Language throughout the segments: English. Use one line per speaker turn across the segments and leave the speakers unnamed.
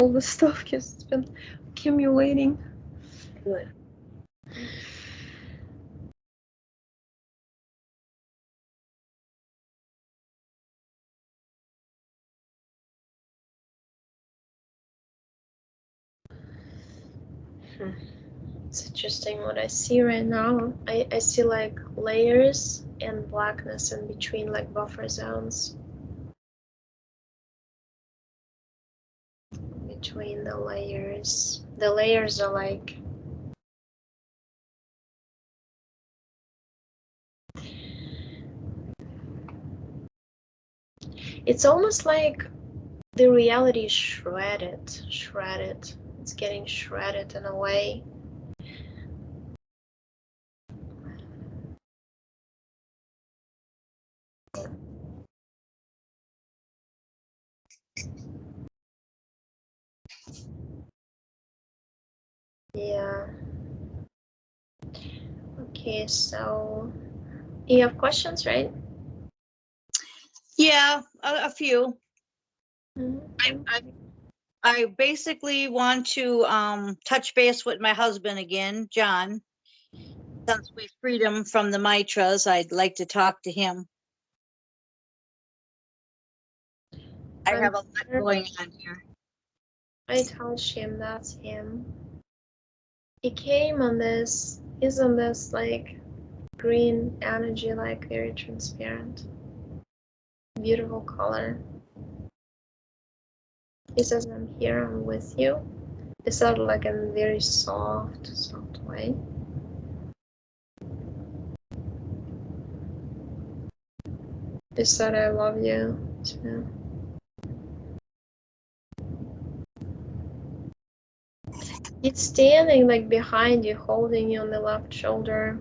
all the stuff because it's been accumulating.
Good.
It's interesting what I see right now. I see like layers and blackness in between, like buffer zones. Between the layers. The layers are like it's almost like the reality is shredded. It's getting shredded in a way. Yeah. Okay, so you have questions, right?
Yeah, a few.
Mm-hmm.
I basically want to touch base with my husband again, John. Since we freed him from the mitras, I'd like to talk to him. I have a lot going on here.
I told him that's him. He came on this, he's on this like green energy, like very transparent. Beautiful color. He says, I'm here, I'm with you. He said like in a very soft way. He said, I love you too. He's standing like behind you, holding you on the left shoulder.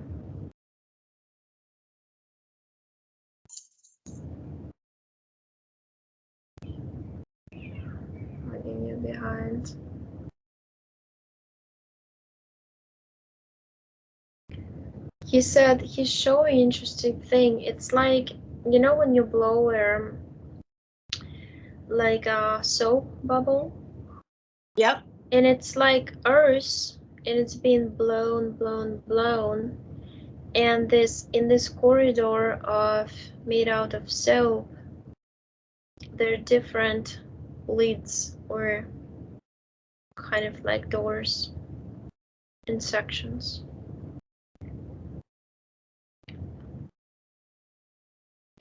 Holding you behind. He said he's showing interesting thing. It's like, you know when you blow like a soap bubble?
Yep.
And it's like earth and it's being blown. And in this corridor of made out of soap, there are different lids or kind of like doors in sections.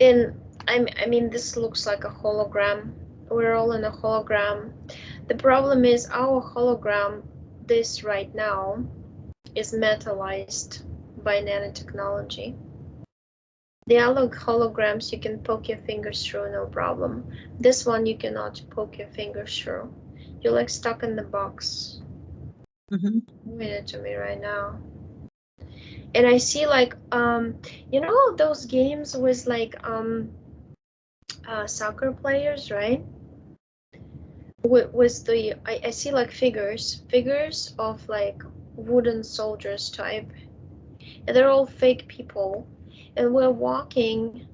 And I mean, this looks like a hologram. We're all in a hologram. The problem is our hologram, this right now, is metallized by nanotechnology. The other holograms you can poke your fingers through, no problem. This one you cannot poke your fingers through. You're like stuck in the box.
Mm-hmm.
Moving it to me right now. And I see like you know those games with like soccer players, right? With the I see like figures of like wooden soldiers type, and they're all fake people, and we're walking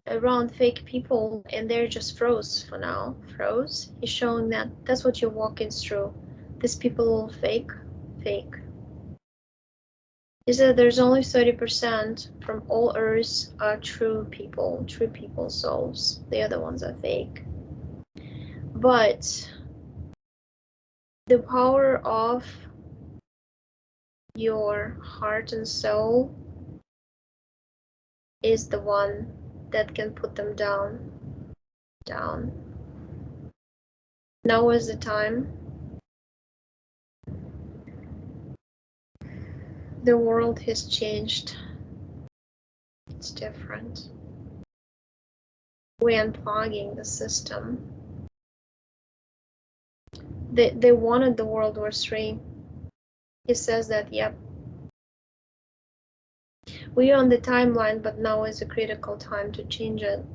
around fake people, and they're just froze for now. Froze. He's showing that that's what you're walking through. These people all fake. He said there's only 30% from all Earths are true people souls. The other ones are fake. But the power of your heart and soul is the one that can put them down. Now is the time. The world has changed. It's different. We're unplugging the system. They wanted the World War III. He says that, yep. We are on the timeline, but now is a critical time to change it.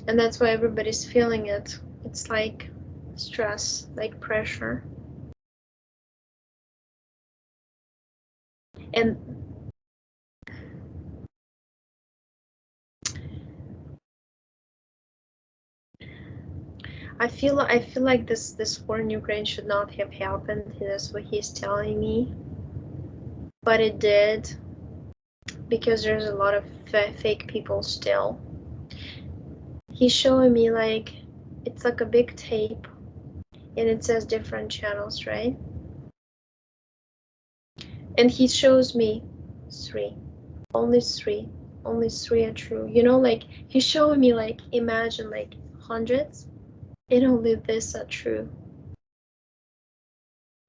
And that's why everybody's feeling it. It's like stress, like pressure. And I feel like this war in Ukraine should not have happened. That's what he's telling me, but it did because there's a lot of fake people still. He's showing me like it's like a big tape, and it says different channels, right? And he shows me three, only three, only three are true. You know, like he's showing me like imagine like hundreds, and only this are true.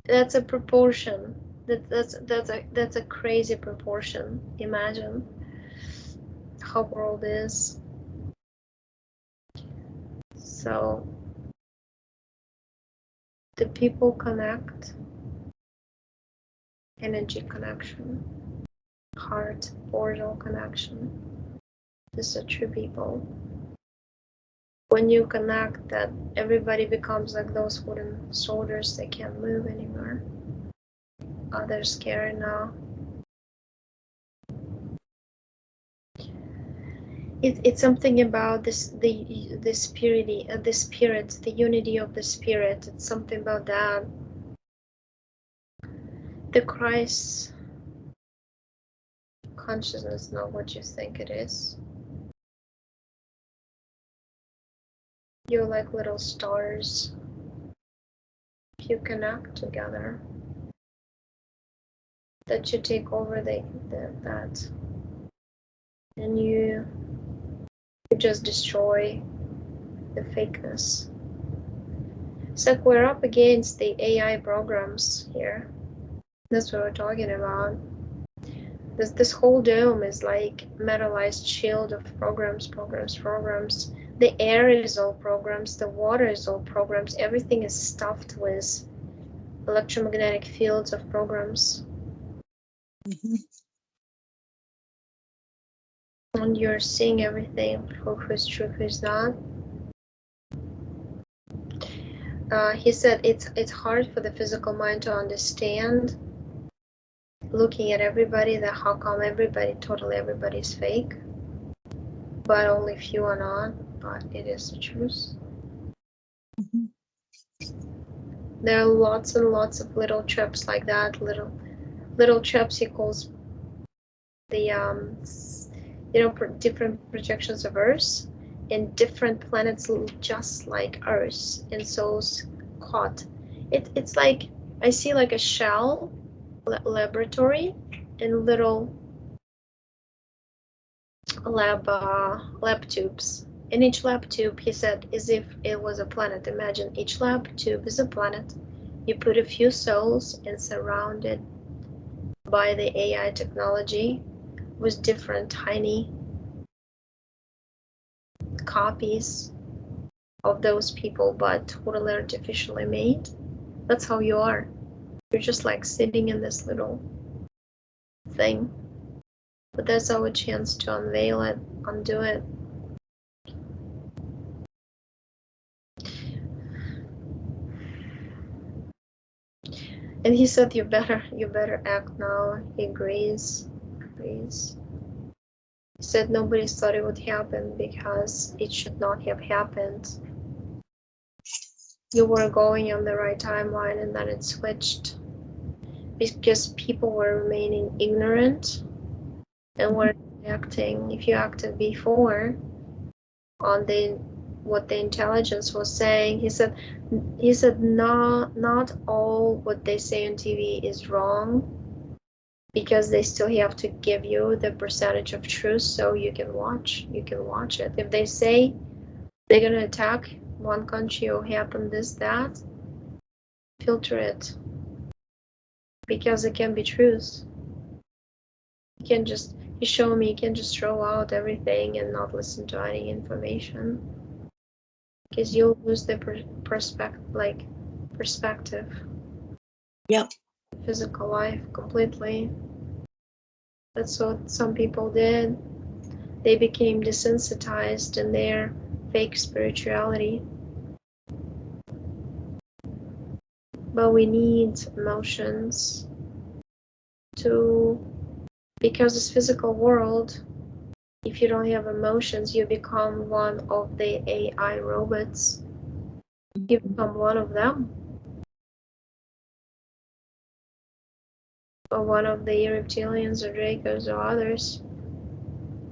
That's a proportion. That's a crazy proportion. Imagine how world is. So the people connect, energy connection, heart portal connection. These are true people. When you connect, that everybody becomes like those wooden soldiers. They can't move anymore. Oh, they're scary now. It's something about this the spirit, the unity of the spirit. It's something about that. The Christ consciousness, not what you think it is. You're like little stars. If you connect together, that you take over that, and you just destroy the fakeness. It's like we're up against the AI programs here. That's what we're talking about. This whole dome is like metallized shield of programs. The air is all programs, the water is all programs, everything is stuffed with electromagnetic fields of programs.
Mhm.
And you're seeing everything, who's true, who's not. He said it's hard for the physical mind to understand, looking at everybody, that how come totally everybody's fake, but only few are not, but it is the truth.
Mhm.
There are lots and lots of little traps like that, little traps he calls the different projections of Earth, and different planets just like Earth, and souls caught. It's like I see like a shell laboratory and little lab tubes. In each lab tube, he said, as if it was a planet. Imagine each lab tube is a planet. You put a few souls and surround it by the AI technology with different tiny copies of those people, but totally artificially made. That's how you are. You're just like sitting in this little thing. But that's our chance to unveil it, undo it. And he said, you better act now. He agrees. He said nobody thought it would happen because it should not have happened. You were going on the right timeline and then it switched because people were remaining ignorant and were acting. If you acted before on what the intelligence was saying, he said not all what they say on TV is wrong, because they still have to give you the percentage of truth so you can watch it. If they say they're gonna attack one country or happen this, that, filter it, because it can be truth. You can just, you show me, you can just throw out everything and not listen to any information, because you'll lose the perspective.
Yep.
Physical life completely. That's what some people did. They became desensitized in their fake spirituality. But we need emotions to, because this physical world, if you don't have emotions, you become one of the AI robots. You become one of them, or one of the reptilians or Dracos or others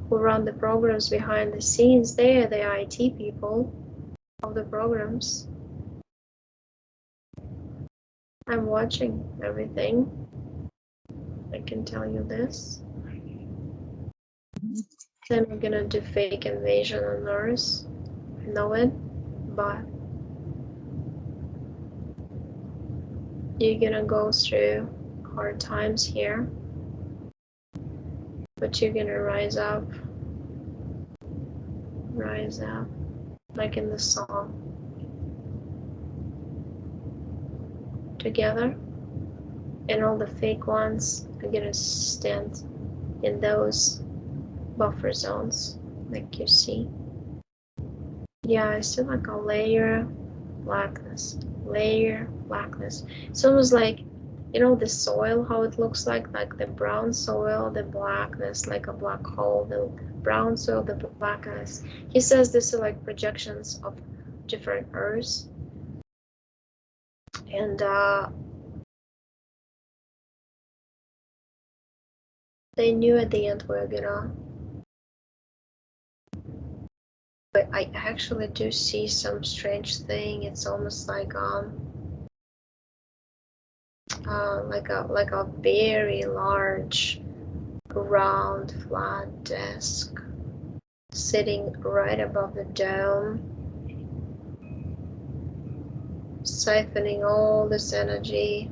who run the programs behind the scenes. They are the IT people of the programs. I'm watching everything. I can tell you this. Then we're gonna do fake invasion on Earth. I know it, but you're gonna go through hard times here, but you're gonna rise up, like in the song. Together, and all the fake ones are gonna stand in those buffer zones, like you see. Yeah, I see like a layer blackness. It's almost like, you know, the soil, how it looks like the brown soil, the blackness, like a black hole, the brown soil, the blackness. He says this are like projections of different earths. And they knew at the end we were gonna, but I actually do see some strange thing. It's almost like like a very large round flat desk sitting right above the dome, siphoning all this energy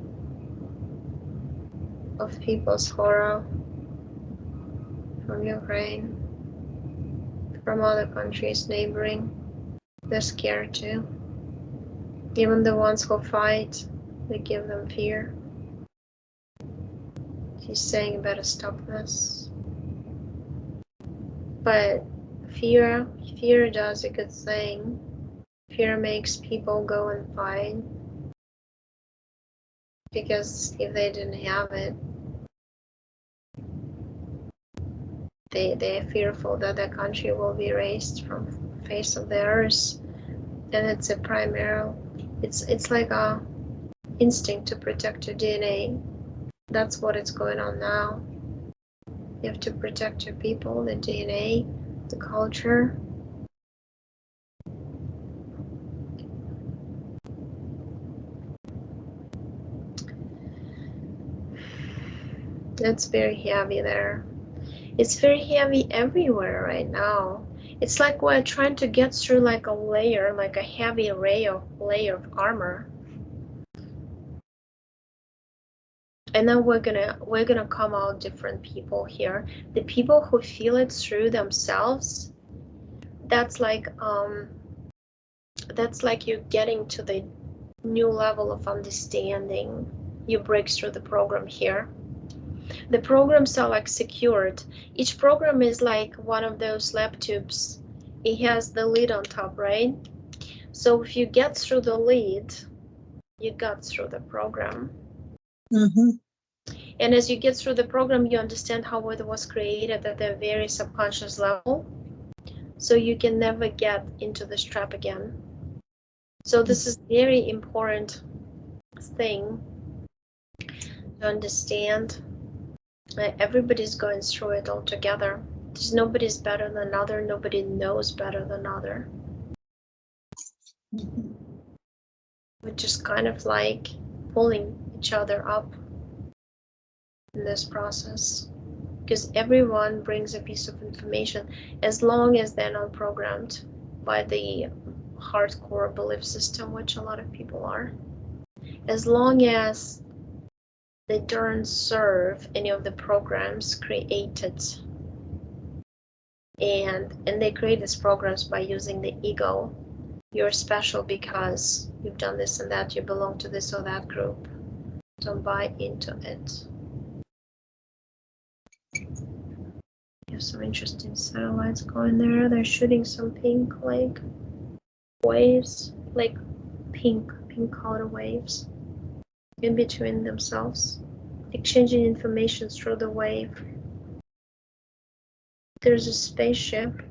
of people's horror from Ukraine, from other countries neighboring. They're scared too. Even the ones who fight, they give them fear. He's saying you better stop this. But fear does a good thing. Fear makes people go and fight, because if they didn't have it, they're fearful that their country will be erased from face of the earth. And it's a primary, it's like a instinct to protect your DNA. That's what is going on now. You have to protect your people, the DNA, the culture. It's very heavy there. It's very heavy everywhere right now. It's like we're trying to get through like a layer, like a heavy layer of armor. And then we're gonna come out different people here. The people who feel it through themselves, that's like you're getting to the new level of understanding. You break through the program here. The programs are like secured. Each program is like one of those lab tubes. It has the lid on top, right? So if you get through the lid, you got through the program.
Mm-hmm.
And as you get through the program, you understand how it was created at a very subconscious level. So you can never get into this trap again. So this is very important thing to understand. Everybody's going through it all together. There's nobody's better than another. Nobody knows better than another. We're just kind of like pulling each other up in this process, because everyone brings a piece of information, as long as they're not programmed by the hardcore belief system, which a lot of people are. As long as they don't serve any of the programs created, and they create these programs by using the ego. You're special because you've done this and that, you belong to this or that group. Don't buy into it. You have some interesting satellites going there. They're shooting some pink like waves, like pink color waves in between themselves, exchanging information through the wave. There's a spaceship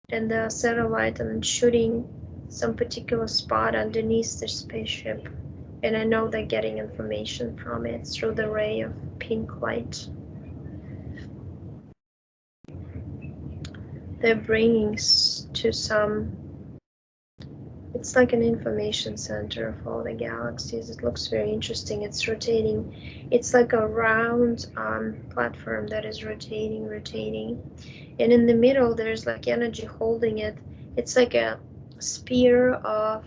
and a satellite, and shooting some particular spot underneath the spaceship, and I know they're getting information from it through the ray of pink light. They're bringing to some, it's like an information center of all the galaxies. It looks very interesting. It's rotating. It's like a round platform that is rotating. And in the middle, there's like energy holding it. It's like a sphere of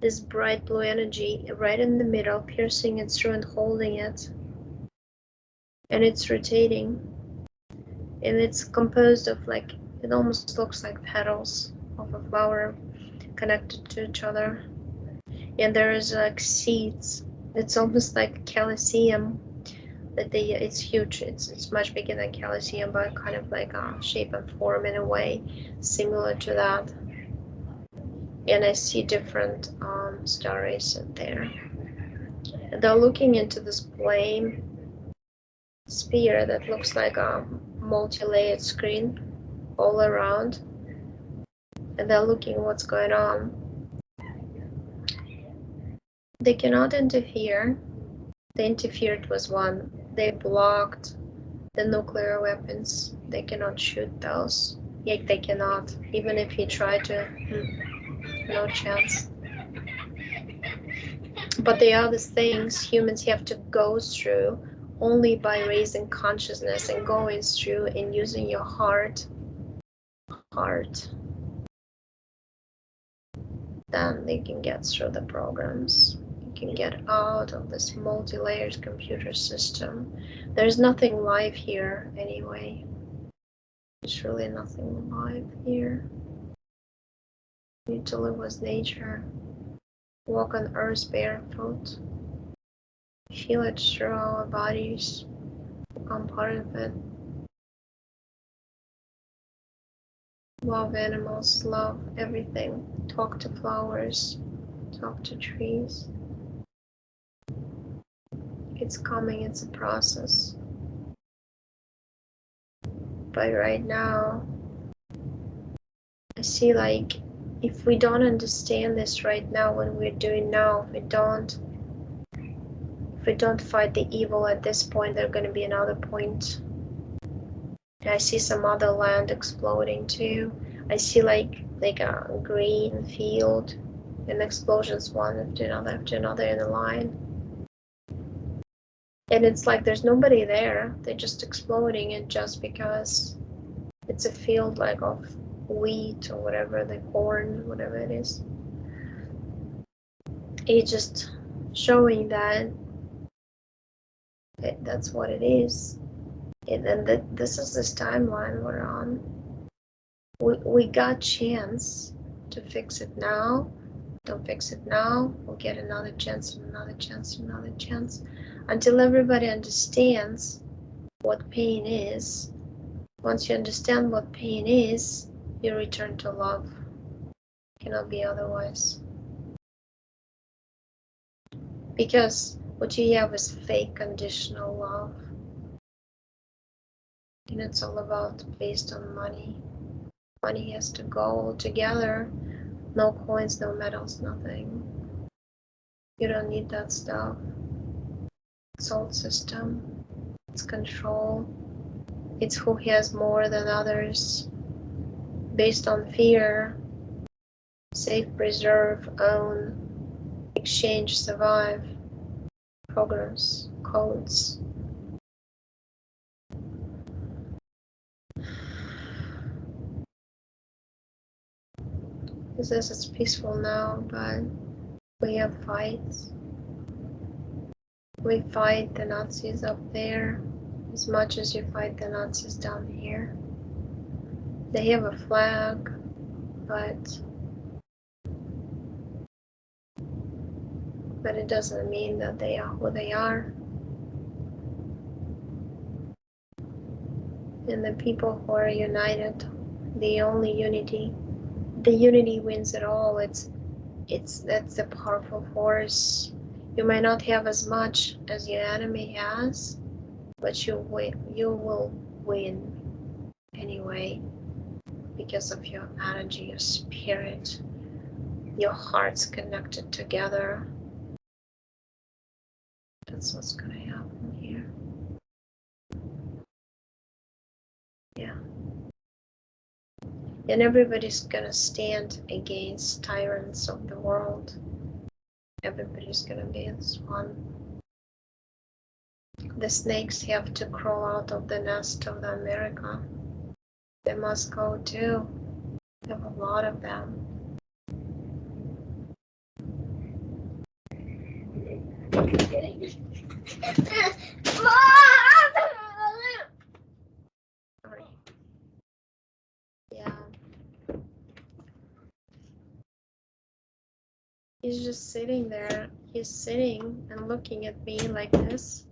this bright blue energy right in the middle, piercing it through and holding it. And it's rotating. And it's composed of like, it almost looks like petals of a flower connected to each other. And there's like seeds. It's almost like Coliseum. That it's huge. It's much bigger than Coliseum, but kind of like a shape and form in a way similar to that. And I see different star races there. And they're looking into this flame sphere that looks like a multi-layered screen all around. And they're looking what's going on. They cannot interfere. They interfered with one. They blocked the nuclear weapons. They cannot shoot those. Yet they cannot. Even if he tried to, no chance. But the other things humans have to go through only by raising consciousness and going through and using your heart, then they can get through the programs. You can get out of this multi-layered computer system. There's nothing live here anyway. There's really nothing live here. You need to live with nature. Walk on earth barefoot. Feel it through our bodies. Become part of it. Love animals, love everything. Talk to flowers. Talk to trees. It's coming, it's a process. But right now, I see like if we don't understand this right now, what we're doing now, if we don't fight the evil at this point, there's going to be another point. And I see some other land exploding too. I see like a green field and explosions one after another in a line. And it's like there's nobody there. They're just exploding, and just because it's a field like of wheat or whatever, the corn, whatever it is. It's just showing that that's what it is. And then this is this timeline we're on. We got chance to fix it now. Don't fix it now, we'll get another chance and another chance and another chance until everybody understands what pain is. Once you understand what pain is, you return to love. Cannot be otherwise. Because what you have is fake conditional love. And it's all about based on money. Money has to go all together. No coins, no medals, nothing. You don't need that stuff. It's old system. It's control. It's who has more than others. Based on fear. Save, preserve, own, exchange, survive. Programs, codes. It says it's peaceful now, but we have fights. We fight the Nazis up there as much as you fight the Nazis down here. They have a flag, but it doesn't mean that they are who they are. And the people who are united, the only unity, the unity wins it all. That's a powerful force. You might not have as much as your enemy has, but you will win anyway because of your energy, your spirit. Your heart's connected together. That's what's gonna happen here. Yeah. And everybody's gonna stand against tyrants of the world. Everybody's gonna be as one. The snakes have to crawl out of the nest of the America. They must go too. We have a lot of them. Sorry. Yeah. He's just sitting there. He's sitting and looking at me like this.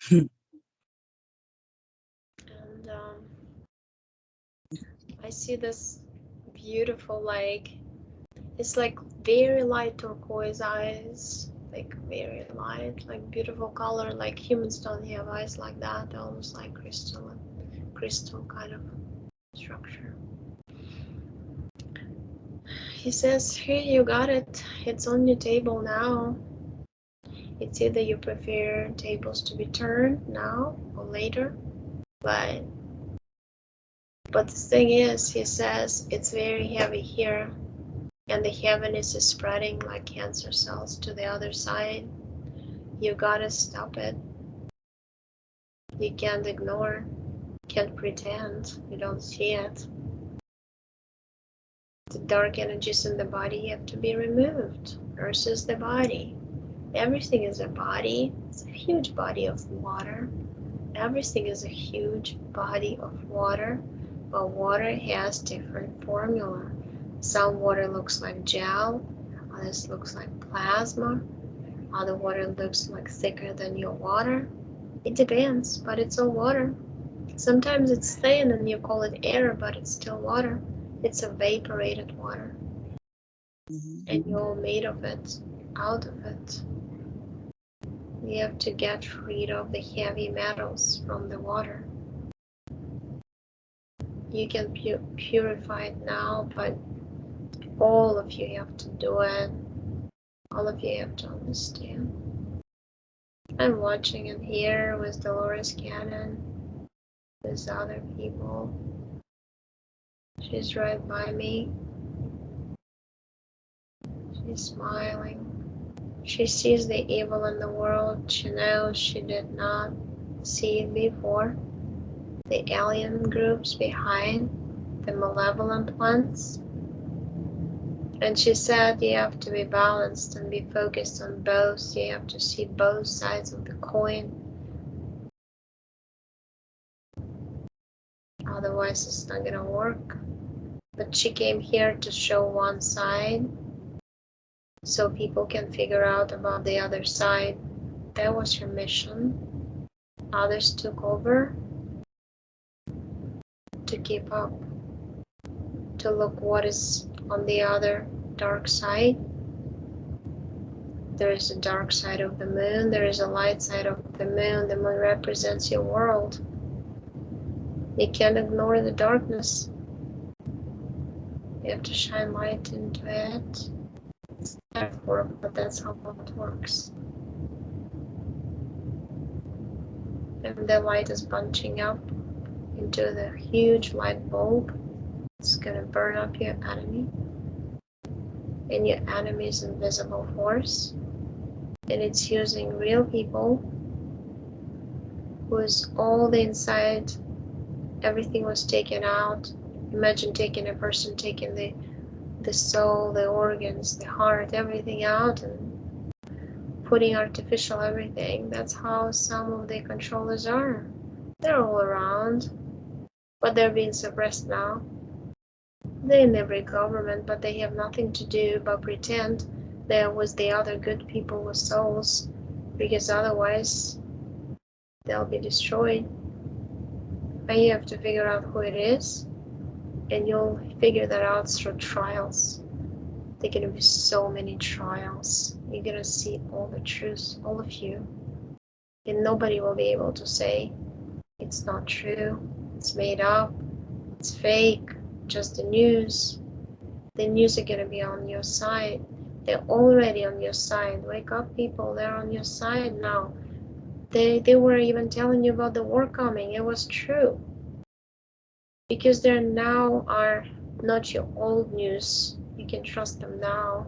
And I see this beautiful, like, it's like very light turquoise eyes, like very light, like beautiful color, like humans don't have eyes like that, almost like crystal kind of structure. He says, here, you got it. It's on your table now. It's either you prefer tables to be turned now or later, but the thing is, he says, it's very heavy here, and the heaviness is spreading like cancer cells to the other side. You gotta stop it. You can't ignore, can't pretend you don't see it. The dark energies in the body have to be removed versus the body. Everything is a body. It's a huge body of water. Everything is a huge body of water, but water has different formula. Some water looks like gel, others looks like plasma, other water looks like thicker than your water. It depends, but it's all water. Sometimes it's thin and you call it air, but it's still water. It's evaporated water. And you're made of it, out of it. You have to get rid of the heavy metals from the water. You can purify it now, but all of you have to do it. All of you have to understand. I'm watching it here with Dolores Cannon, with other people. She's right by me. She's smiling. She sees the evil in the world. She knows she did not see it before. The alien groups behind, the malevolent ones. And she said you have to be balanced and be focused on both. You have to see both sides of the coin. Otherwise, it's not gonna work. But she came here to show one side so people can figure out about the other side. That was her mission. Others took over to keep up, to look what is on the other dark side. There is a dark side of the moon, there is a light side of the moon. The moon represents your world. You can't ignore the darkness. You have to shine light into it. It's metaphor, but that's how it works. And the light is bunching up into the huge light bulb. It's gonna burn up your enemy. And your enemy is invisible force. And it's using real people whose all the inside, everything was taken out. Imagine taking a person, taking the soul, the organs, the heart, everything out and putting artificial everything. That's how some of the controllers are. They're all around, but they're being suppressed now. They're in every government, but they have nothing to do but pretend there was the other good people with souls, because otherwise they'll be destroyed. And you have to figure out who it is, and you'll figure that out through trials. There are gonna be so many trials. You're gonna see all the truth, all of you, and nobody will be able to say it's not true, it's made up, it's fake, just the news. The news are going to be on your side. They're already on your side. Wake up, people. They're on your side now. They were even telling you about the war coming. It was true. Because they now are not your old news. You can trust them now.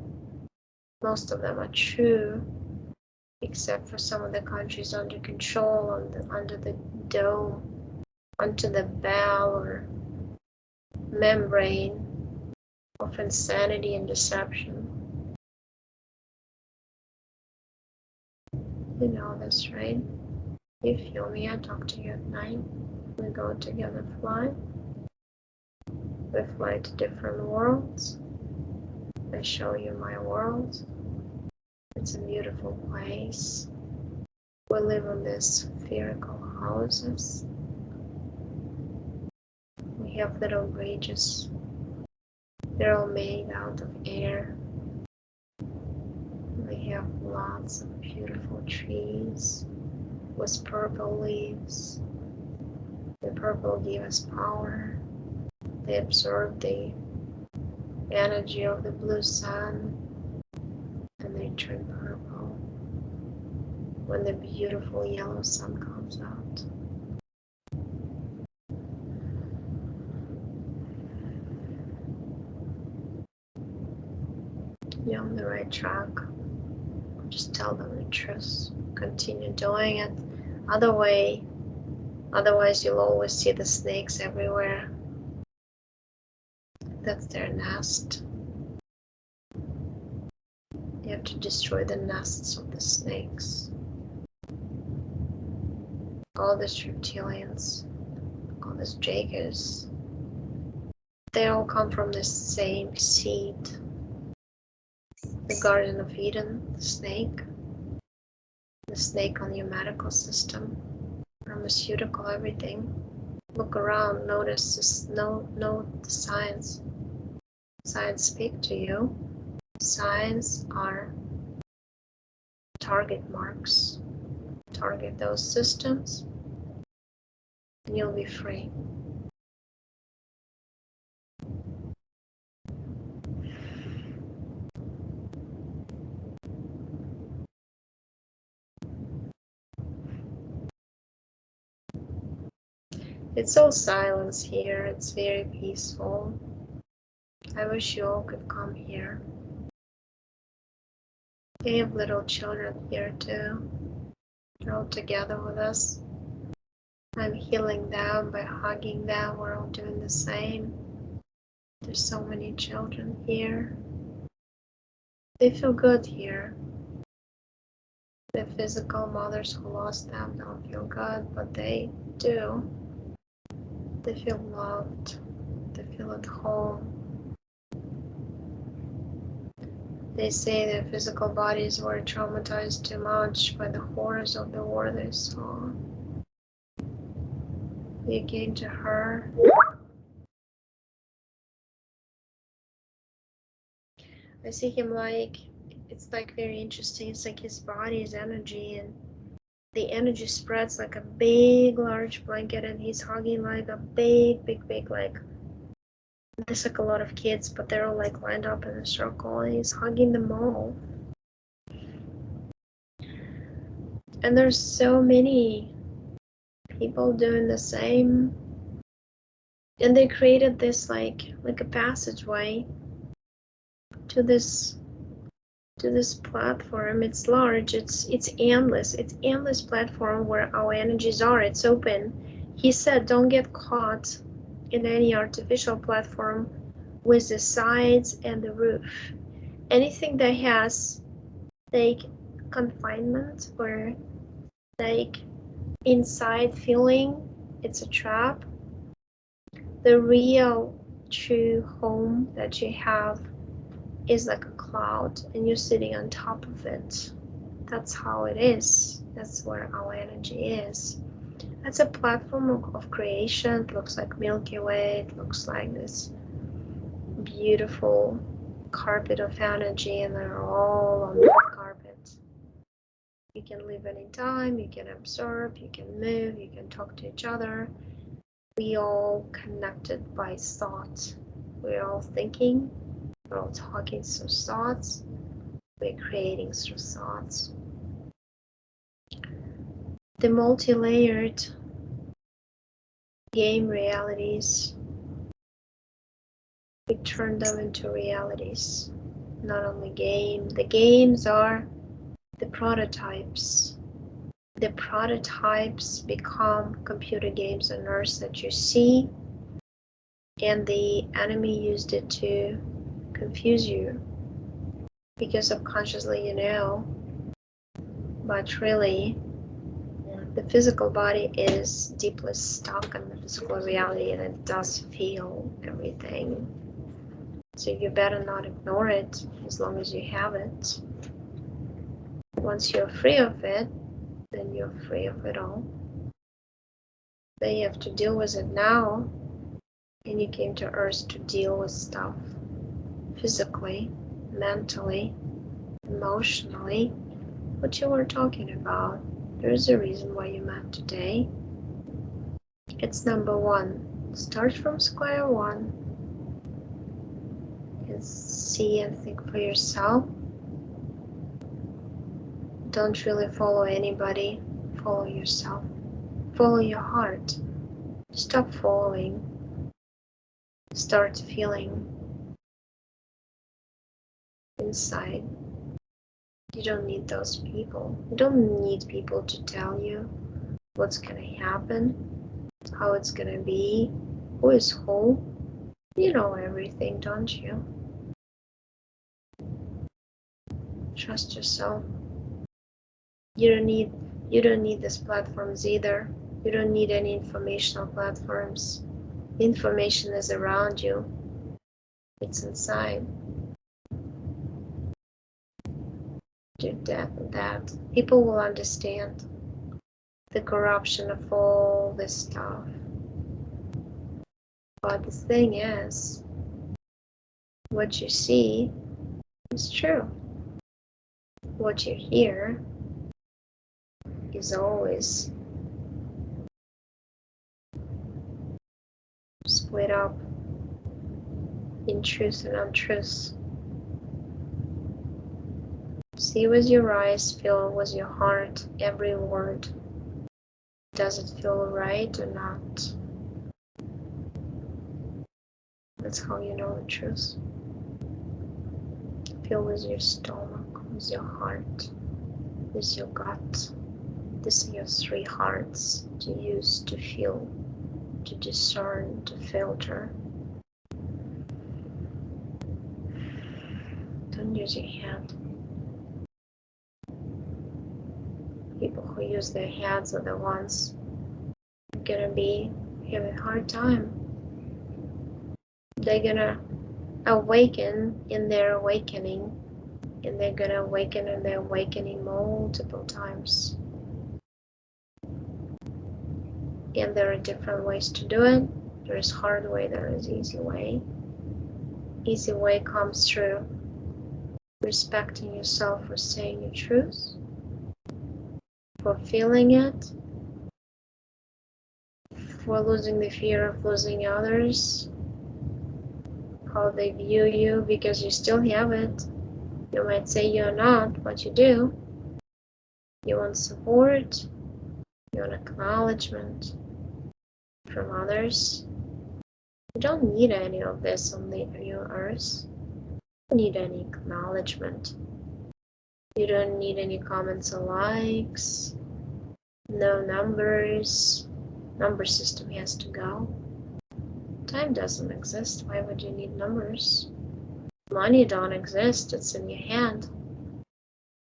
Most of them are true, except for some of the countries under control, under the dome, under the bell or membrane of insanity and deception. You know this, right? You feel me, I talk to you at night. We go together fly. We fly to different worlds. I show you my world. It's a beautiful place. We live in these spherical houses. We have little bridges. They're all made out of air. We have lots of beautiful trees with purple leaves. The purple give us power. They absorb the energy of the blue sun and they turn purple when the beautiful yellow sun comes out. You're on the right track. Just tell them the truth. Continue doing it. Otherwise you'll always see the snakes everywhere. That's their nest. You have to destroy the nests of the snakes. All these reptilians, all these jaegers, they all come from the same seed. The Garden of Eden, the snake on your medical system, pharmaceutical, everything. Look around, notice this, note the signs. Signs speak to you. Signs are target marks. Target those systems and you'll be free. It's all silence here. It's very peaceful. I wish you all could come here. We have little children here too. They're all together with us. I'm healing them by hugging them. We're all doing the same. There's so many children here. They feel good here. The physical mothers who lost them don't feel good, but they do. They feel loved. They feel at home. They say their physical bodies were traumatized too much by the horrors of the war they saw. They came to her. I see him like, it's like very interesting. It's like his body is energy and the energy spreads like a big large blanket and he's hugging like a big like there's like a lot of kids but they're all like lined up in a circle and he's hugging them all. And there's so many people doing the same. And they created this like a passageway to this platform. It's large, it's endless platform where our energies are. It's open. He said don't get caught in any artificial platform with the sides and the roof. Anything that has like confinement or like inside feeling, it's a trap. The real true home that you have is like a cloud and you're sitting on top of it. That's how it is. That's where our energy is. That's a platform of creation. It looks like Milky Way. It looks like this beautiful carpet of energy and they're all on that carpet. You can live anytime, you can observe, you can move, you can talk to each other. We all connected by thought. We're all thinking We're all talking through thoughts. We're creating through thoughts. The multi-layered game realities, we turn them into realities. Not only game, the games are the prototypes. The prototypes become computer games on Earth that you see, and the enemy used it to confuse you because subconsciously you know, but really the physical body is deeply stuck in the physical reality and it does feel everything. So you better not ignore it as long as you have it. Once you're free of it, then you're free of it all. Then you have to deal with it now, and you came to Earth to deal with stuff physically, mentally, emotionally, what you were talking about. There's a reason why you met today. It's number one. Start from square one and see and think for yourself. Don't really follow anybody. Follow yourself. Follow your heart. Stop following. Start feeling inside. You don't need those people. You don't need people to tell you what's gonna happen, how it's gonna be, who is who. You know everything, don't you? Trust yourself. You don't need these platforms either. You don't need any informational platforms. The information is around you. It's inside. Do that. People will understand the corruption of all this stuff. But the thing is, what you see is true. What you hear is always split up in truth and untruth. See with your eyes, feel with your heart every word. Does it feel right or not? That's how you know the truth. Feel with your stomach, with your heart, with your gut. These are your three hearts to use to feel, to discern, to filter. Don't use your head. People who use their heads are the ones gonna be having a hard time. They're gonna awaken in their awakening, and they're gonna awaken in their awakening multiple times. And there are different ways to do it. There is hard way, there is easy way. Easy way comes through respecting yourself for saying your truth, for feeling it, for losing the fear of losing others, how they view you, because you still have it. You might say you're not, but you do. You want support, you want acknowledgement from others. You don't need any of this on the new earth. You don't need any acknowledgement. You don't need any comments or likes. No numbers. Number system has to go. Time doesn't exist. Why would you need numbers? Money don't exist. It's in your hand.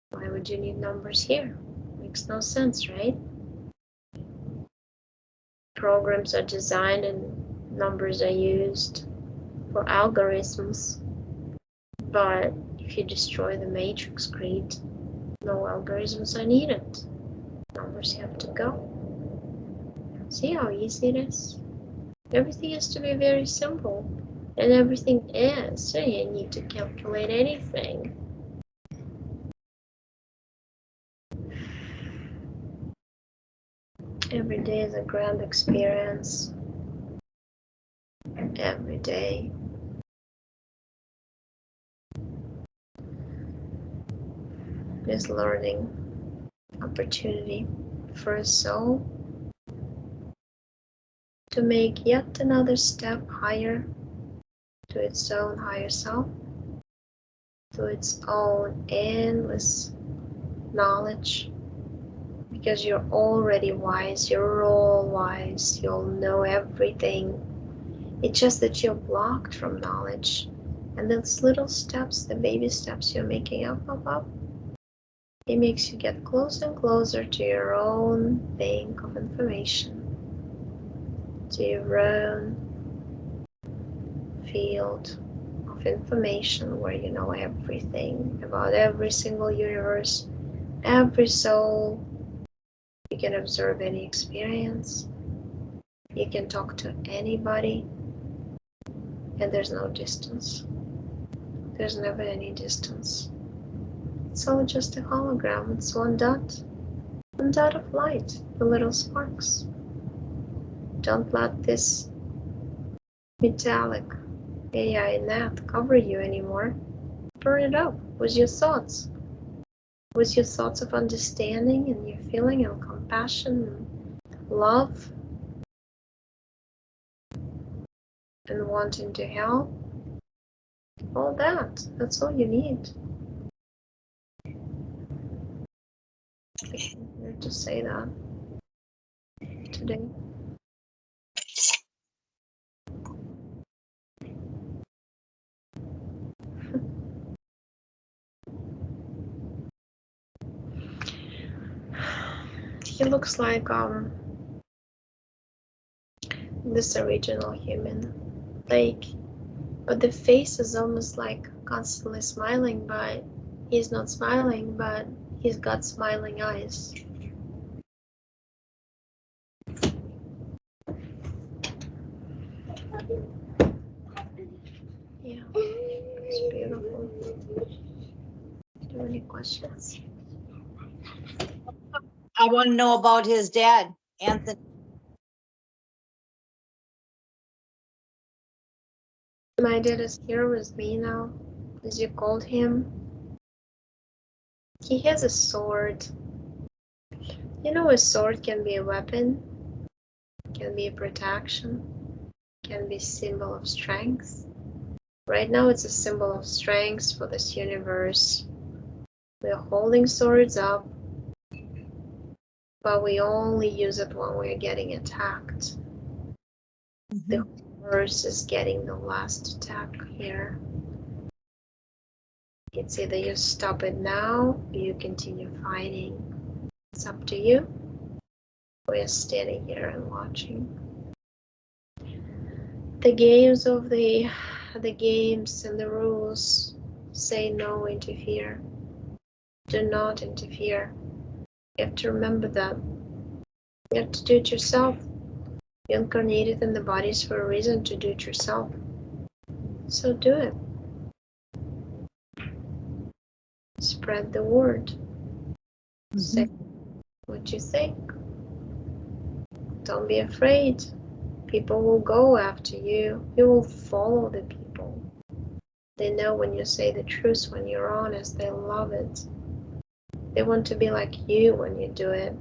Why would you need numbers here? Makes no sense, right? Programs are designed and numbers are used for algorithms. But if you destroy the matrix grid, no algorithms are needed. Numbers have to go. See how easy it is? Everything has to be very simple. And everything is, so you need to calculate anything. Every day is a grand experience. Every day. this learning opportunity for a soul to make yet another step higher to its own higher self, to its own endless knowledge, because you're already wise, you're all wise, you'll know everything. It's just that you're blocked from knowledge. And those little steps, the baby steps you're making up, it makes you get closer and closer to your own bank of information, to your own field of information where you know everything about every single universe, every soul. You can observe any experience. You can talk to anybody, and there's no distance. There's never any distance. It's all just a hologram. It's one dot of light, the little sparks. Don't let this metallic AI net cover you anymore. Burn it up with your thoughts. With your thoughts of understanding and your feeling and compassion and love and wanting to help. All that. That's all you need. I came here to say that today. He looks like this original human. Like, but the face is almost like constantly smiling, but he's not smiling, but he's got smiling eyes. Yeah, it's beautiful. Do you have any questions?
I want to know about his dad, Anthony.
My dad is here with me now, as you called him. He has a sword. You know, a sword can be a weapon, can be a protection, can be a symbol of strength. Right now it's a symbol of strength for this universe. We're holding swords up, but we only use it when we're getting attacked. The horse is getting the last attack here. It's either you stop it now or you continue fighting. It's up to you. We're standing here and watching. The games of the games and the rules say no interfere. Do not interfere. You have to remember that. You have to do it yourself. You incarnated in the bodies for a reason, to do it yourself. So do it. Spread the word. Say what you think. Don't be afraid. People will go after you. You will follow the people. They know when you say the truth, when you're honest, they love it. They want to be like you when you do it.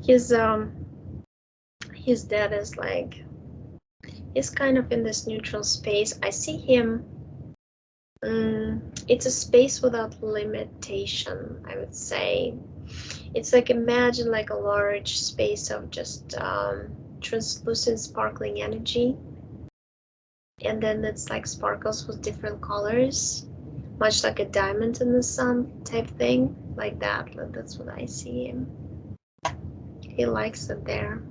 His dad is like, he's kind of in this neutral space. I see him. It's a space without limitation, I would say. It's like, imagine like a large space of just translucent sparkling energy, and then it's like sparkles with different colors, much like a diamond in the sun type thing, like that. That's what I see him. He likes it there.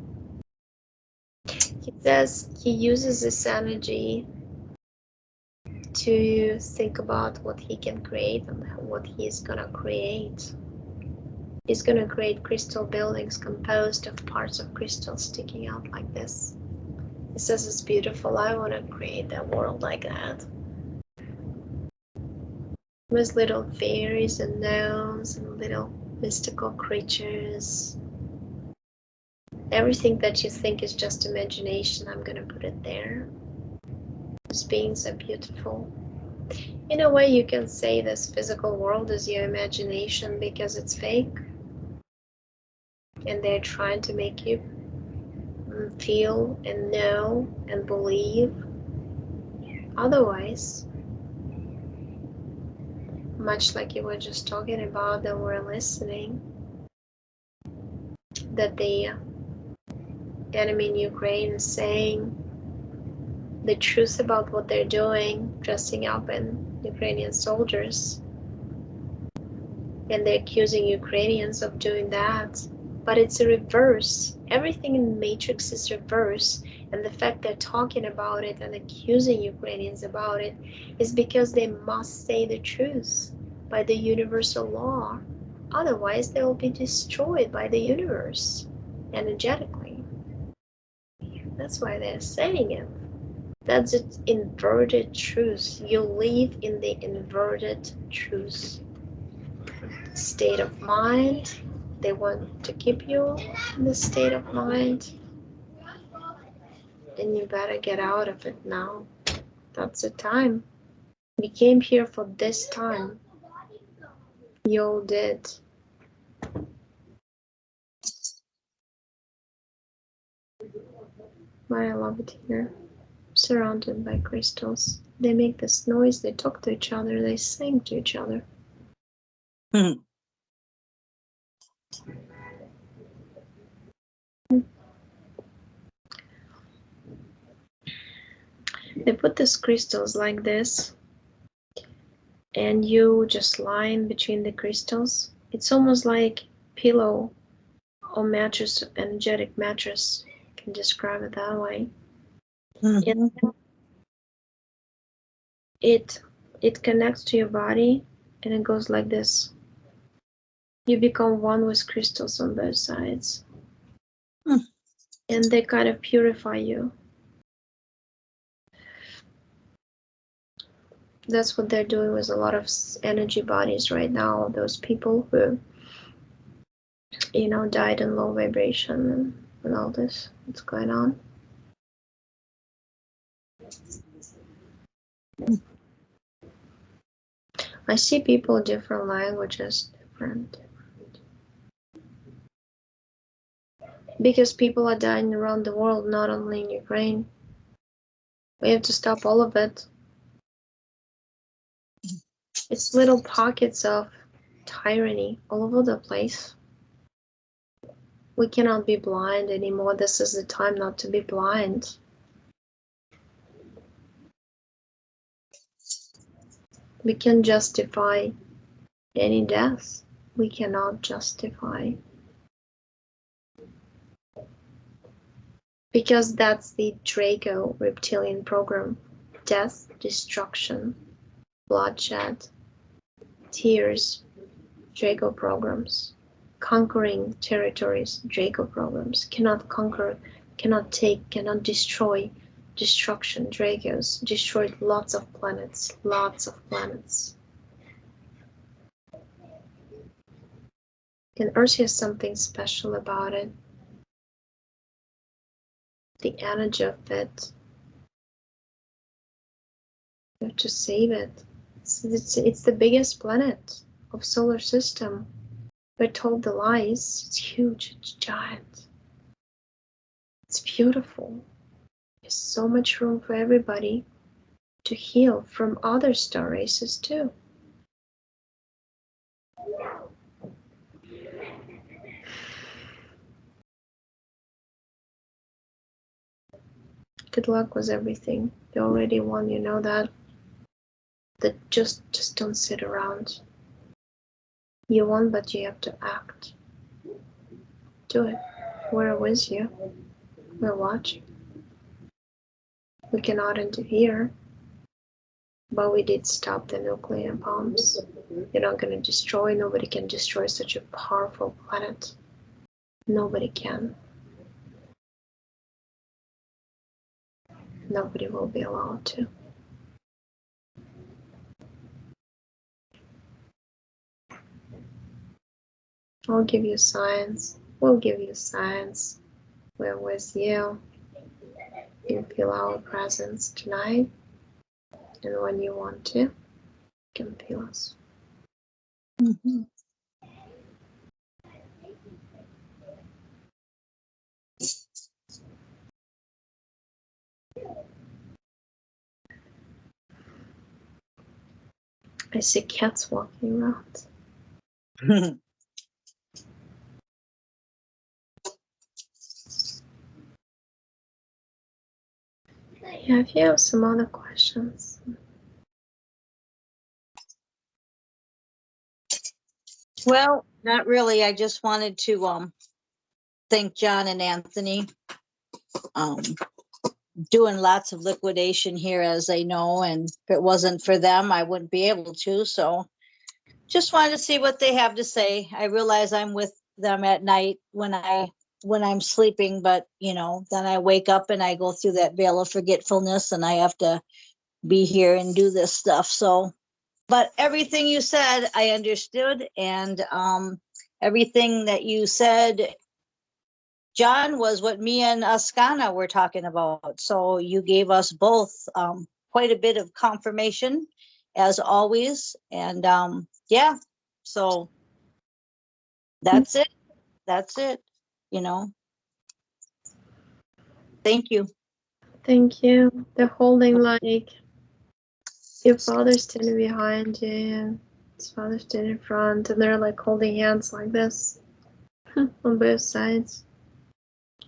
He says he uses this energy to think about what he can create and what he's gonna create. He's gonna create crystal buildings composed of parts of crystal sticking out like this. He says it's beautiful. I want to create a world like that. With little fairies and gnomes and little mystical creatures. Everything that you think is just imagination, I'm gonna put it there. As being so beautiful. In a way, you can say this physical world is your imagination because it's fake. And they're trying to make you feel and know and believe otherwise. Much like you were just talking about, that we're listening, that the enemy in Ukraine is saying the truth about what they're doing, dressing up in Ukrainian soldiers, and they're accusing Ukrainians of doing that. But it's a reverse. Everything in the Matrix is reverse, and the fact they're talking about it and accusing Ukrainians about it is because they must say the truth by the universal law. Otherwise, they will be destroyed by the universe energetically. That's why they're saying it. That's its inverted truth. You live in the inverted truth state of mind. They want to keep you in this state of mind, and you better get out of it now. That's the time. We came here for this time. You all did. But I love it here. Surrounded by crystals. They make this noise, they talk to each other, they sing to each other. They put these crystals like this, and you just lying between the crystals. It's almost like pillow or mattress, energetic mattress. I can describe it that way.
Mm-hmm.
It connects to your body, and it goes like this. You become one with crystals on both sides. And they kind of purify you. That's what they're doing with a lot of energy bodies right now. Those people who, died in low vibration and all this. What's going on? I see people different languages, different. Because people are dying around the world, not only in Ukraine. We have to stop all of it. It's little pockets of tyranny all over the place. We cannot be blind anymore. This is the time not to be blind. We can justify any death. We cannot justify. Because that's the Draco reptilian program. Death, destruction, bloodshed, tears, Draco programs. Conquering territories, Draco programs. Cannot conquer, cannot take, cannot destroy. Destruction, Dracos. Destroyed lots of planets, lots of planets. And Earth has something special about it. The energy of it. You have to save it. It's the biggest planet of solar system. We're told the lies. It's huge, it's giant. It's beautiful. There's so much room for everybody to heal from other star races too. Good luck with everything. You already won, you know that. That just don't sit around. You won, but you have to act. Do it. We're with you. We're watching. We cannot interfere, but we did stop the nuclear bombs. You're not going to destroy. Nobody can destroy such a powerful planet. Nobody can. Nobody will be allowed to. I'll give you science. We'll give you science. We're with you. You feel our presence tonight. And when you want to, you can feel us.
Mm-hmm.
I see cats walking around. Yeah, if you have some other questions.
Well, not really. I just wanted to thank John and Anthony. Um, doing lots of liquidation here, as they know, and if it wasn't for them, I wouldn't be able to. So just wanted to see what they have to say. I realize I'm with them at night when I'm sleeping, but then I wake up and I go through that veil of forgetfulness and I have to be here and do this stuff. So, but everything you said, I understood, and everything that you said, John, was what me and Askana were talking about. So you gave us both quite a bit of confirmation, as always. And yeah, so that's it. That's it. You know, thank you.
Thank you. They're holding like your father's standing behind you and his father's standing in front, and they're like holding hands like this on both sides.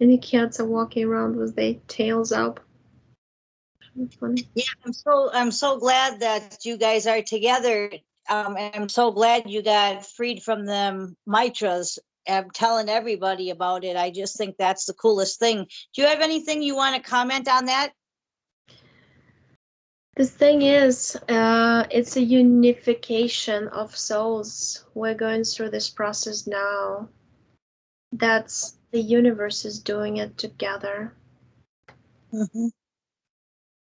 And the cats are walking around with their tails up. Funny.
Yeah, I'm so glad that you guys are together. And I'm so glad you got freed from them mitras. I'm telling everybody about it. I just think that's the coolest thing. Do you have anything you want to comment on that?
The thing is, it's a unification of souls. We're going through this process now. That's the universe is doing it together.
Mm-hmm.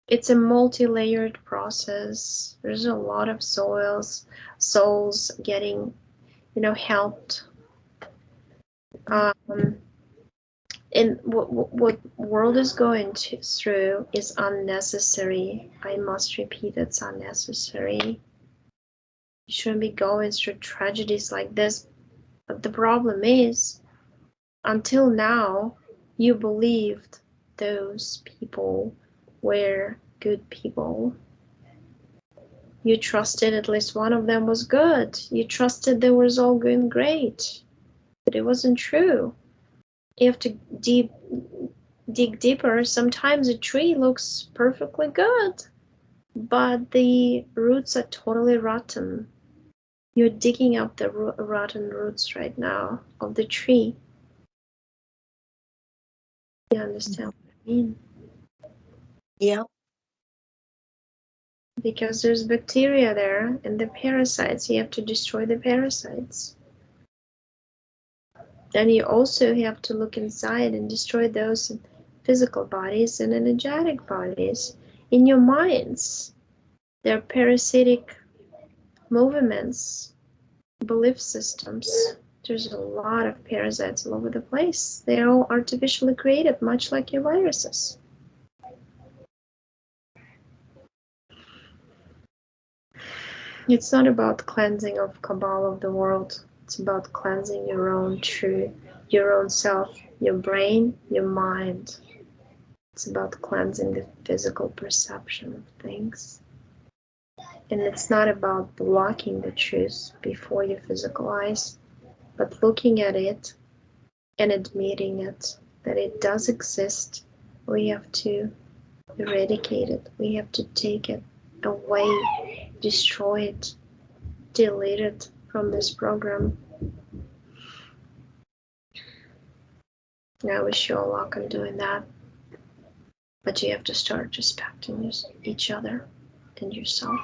It's a multi-layered process. There's a lot of souls getting, helped. And what world is going through is unnecessary. I must repeat, it's unnecessary. You shouldn't be going through tragedies like this. But the problem is, until now, you believed those people were good people. You trusted at least one of them was good. You trusted they was all going great. But it wasn't true. You have to dig deeper. Sometimes a tree looks perfectly good, but the roots are totally rotten. You're digging up the rotten roots right now of the tree. You understand what I mean?
Yeah.
Because there's bacteria there and the parasites. You have to destroy the parasites. And you also have to look inside and destroy those physical bodies and energetic bodies. In your minds, there are parasitic movements, belief systems. There's a lot of parasites all over the place. They're all artificially created, much like your viruses. It's not about cleansing of cabal of the world. It's about cleansing your own truth, your own self, your brain, your mind. It's about cleansing the physical perception of things. And it's not about blocking the truth before your physical eyes, but looking at it and admitting it, that it does exist. We have to eradicate it. We have to take it away, destroy it, delete it from this program. I wish you all luck on doing that. But you have to start respecting each other and yourself.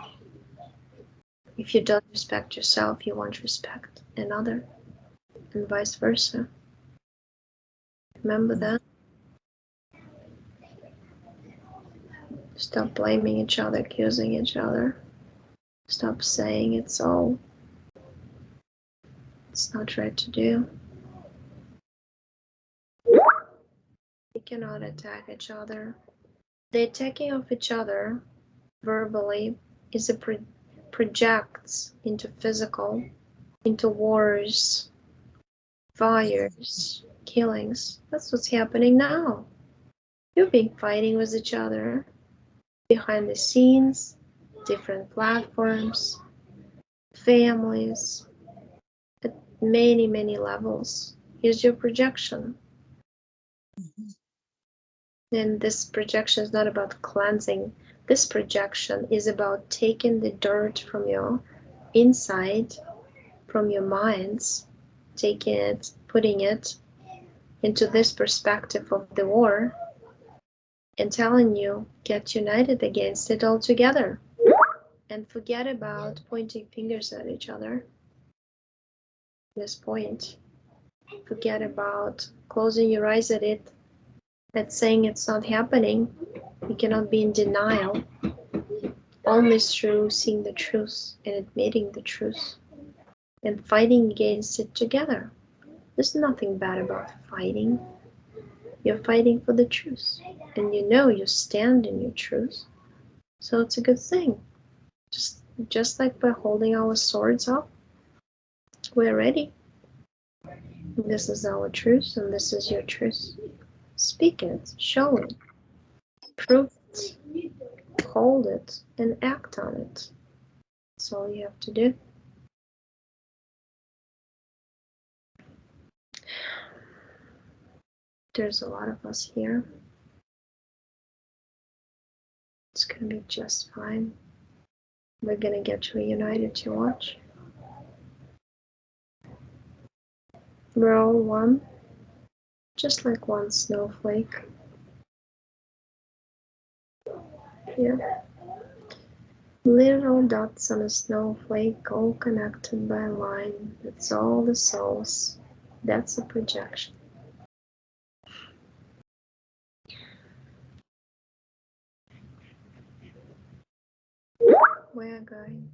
If you don't respect yourself, you won't respect another, and vice versa. Remember that. Stop blaming each other, accusing each other. Stop saying it's all. It's not right to do. cannot attack each other. The attacking of each other verbally is a projects into physical, into wars, fires, killings. That's what's happening now. You've been fighting with each other behind the scenes, different platforms, families, at many, many levels. Here's your projection. And this projection is not about cleansing. This projection is about taking the dirt from your inside, from your minds, taking it, putting it into this perspective of the war, and telling you, get united against it all together. And forget about pointing fingers at each other. This point. Forget about closing your eyes at it, at saying it's not happening. You cannot be in denial. Only through seeing the truth and admitting the truth and fighting against it together. There's nothing bad about fighting. You're fighting for the truth, and you know you stand in your truth. So it's a good thing. Just like by holding our swords up, we're ready. This is our truth, and this is your truth. Speak it, show it, prove it, hold it, and act on it. That's all you have to do. There's a lot of us here. It's gonna be just fine. We're gonna get reunited to watch. We're all one, just like one snowflake. Yeah. Little dots on a snowflake, all connected by a line. That's all the souls. That's a projection. We're going.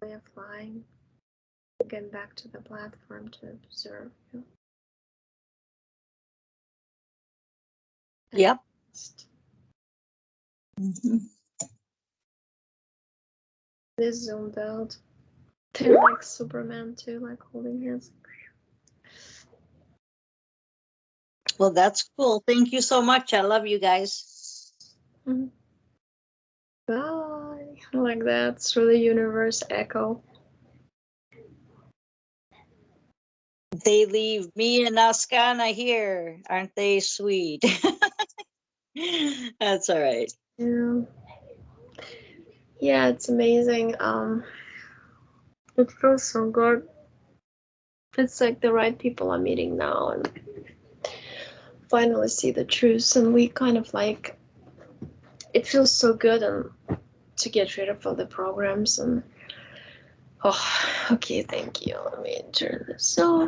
We're flying. Again, back to the platform to observe you.
Yep. Mm-hmm.
This zoomed out. They're like Superman too, like holding hands.
Well, that's cool. Thank you so much. I love you guys.
Mm-hmm. Bye. Like that through the universe echo.
They leave me and Askana here. Aren't they sweet? That's all right.
Yeah. Yeah, it's amazing. It feels so good. It's like the right people are meeting now and finally see the truth, and we kind of like, it feels so good and to get rid of all the programs and oh, okay, thank you. Let me turn this on.